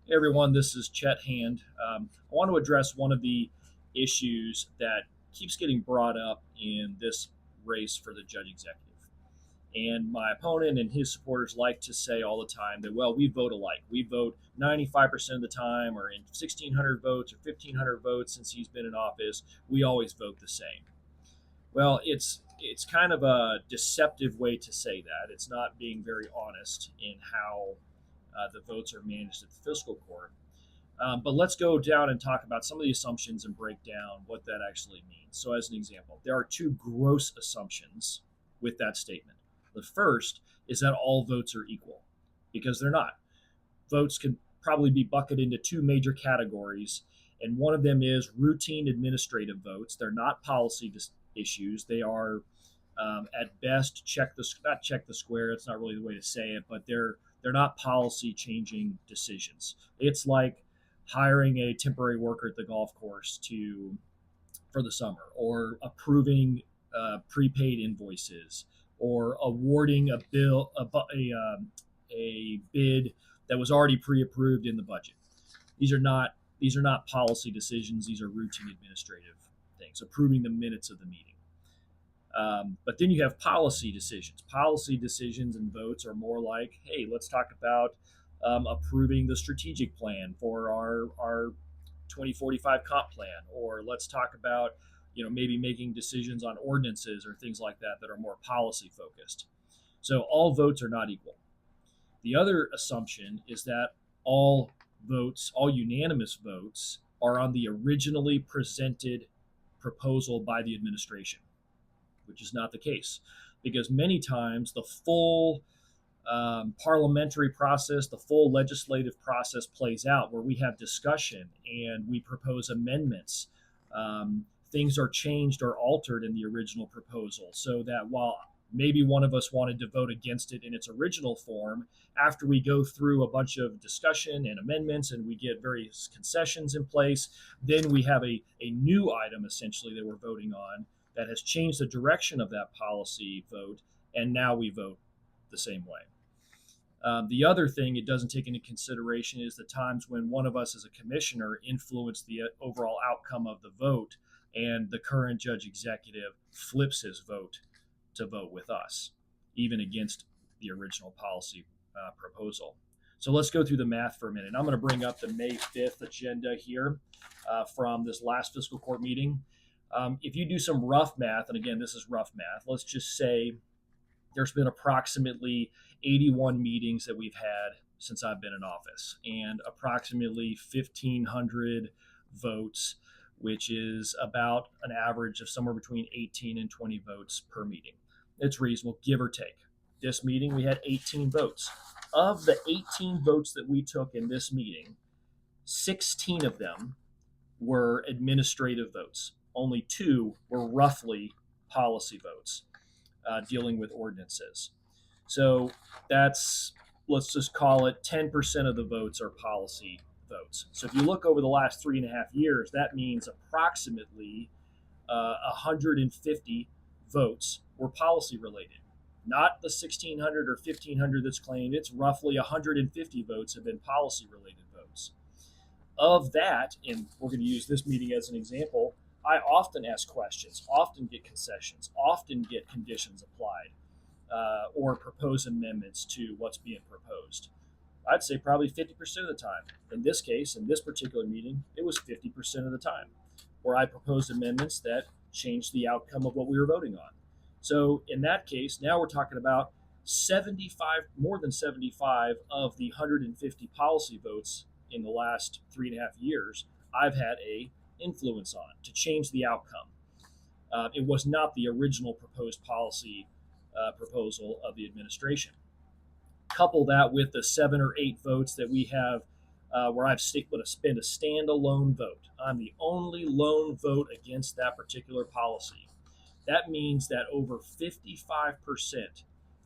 Hey everyone, this is Chet Hand. I want to address one of the issues that keeps getting brought up in this race for the judge executive. And my opponent and his supporters like to say all the time that, well, we vote alike. We vote 95% of the time, or in 1,600 votes or 1,500 votes since he's been in office, we always vote the same. Well, it's kind of a deceptive way to say that. It's not being very honest in how the votes are managed at the fiscal court. But let's go down and talk about some of the assumptions and break down what that actually means. So, as an example, there are two gross assumptions with that statement. The first is that all votes are equal, because they're not. Votes can probably be bucketed into two major categories, and one of them is routine administrative votes. They're not policy issues. They are, at best, check the square. It's not really the way to say it, but they're not policy changing decisions. It's like hiring a temporary worker at the golf course to for the summer, or approving prepaid invoices, or awarding a bid that was already pre-approved in the budget. These are not policy decisions. These are routine administrative things. Approving the minutes of the meeting. But then you have policy decisions. Policy decisions and votes are more like, hey, let's talk about approving the strategic plan for our 2045 comp plan, or let's talk about maybe making decisions on ordinances or things like that that are more policy focused. So all votes are not equal. The other assumption is that all votes, all unanimous votes, are on the originally presented proposal by the administration, which is not the case, because many times the full parliamentary process, the full legislative process plays out where we have discussion and we propose amendments. Things are changed or altered in the original proposal, so that while maybe one of us wanted to vote against it in its original form, after we go through a bunch of discussion and amendments and we get various concessions in place, then we have a new item essentially that we're voting on that has changed the direction of that policy vote, and now we vote the same way. The other thing it doesn't take into consideration is the times when one of us as a commissioner influenced the overall outcome of the vote, and the current judge executive flips his vote to vote with us, even against the original policy proposal. So let's go through the math for a minute. I'm going to bring up the May 5th agenda here from this last fiscal court meeting. If you do some rough math, and again, this is rough math, let's just say there's been approximately 81 meetings that we've had since I've been in office, and approximately 1,500 votes, which is about an average of somewhere between 18 and 20 votes per meeting. It's reasonable, give or take. This meeting, we had 18 votes. Of the 18 votes that we took in this meeting, 16 of them were administrative votes. Only 2 were roughly policy votes dealing with ordinances. So let's just call it 10% of the votes are policy votes. So if you look over the last 3.5 years, that means approximately 150 votes were policy related. Not the 1,600 or 1,500 that's claimed. It's roughly 150 votes have been policy related votes. Of that, and we're going to use this meeting as an example, I often ask questions, often get concessions, often get conditions applied, or propose amendments to what's being proposed. I'd say probably 50% of the time. In this case, in this particular meeting, it was 50% of the time where I proposed amendments that changed the outcome of what we were voting on. So in that case, now we're talking about 75, more than 75 of the 150 policy votes in the last 3.5 years, I've had a influence on to change the outcome. It was not the original proposed policy proposal of the administration. Couple that with the 7 or 8 votes that we have where I've been a standalone vote. I'm the only lone vote against that particular policy. That means that over 55%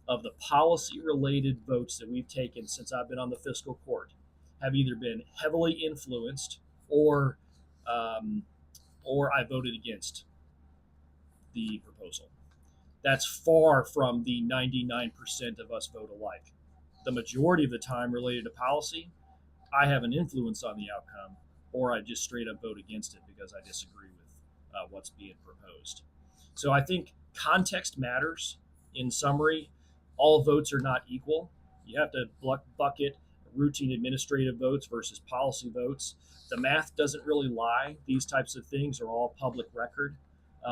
of the policy-related votes that we've taken since I've been on the fiscal court have either been heavily influenced or I voted against the proposal. That's far from the 99% of us vote alike. The majority of the time related to policy, I have an influence on the outcome, or I just straight up vote against it because I disagree with what's being proposed. So I think context matters. In summary, all votes are not equal. You have to bucket routine administrative votes versus policy votes. The math doesn't really lie. These types of things are all public record.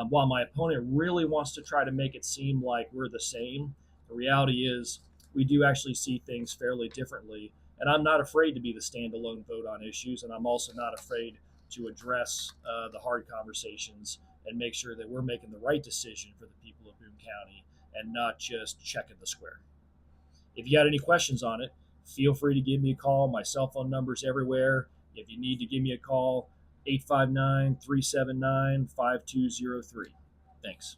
While my opponent really wants to try to make it seem like we're the same, the reality is we do actually see things fairly differently. And I'm not afraid to be the standalone vote on issues, and I'm also not afraid to address the hard conversations and make sure that we're making the right decision for the people of Boone County and not just checking the square. If you got any questions on it, feel free to give me a call. My cell phone number's everywhere. If you need to give me a call, 859 379 5203. Thanks.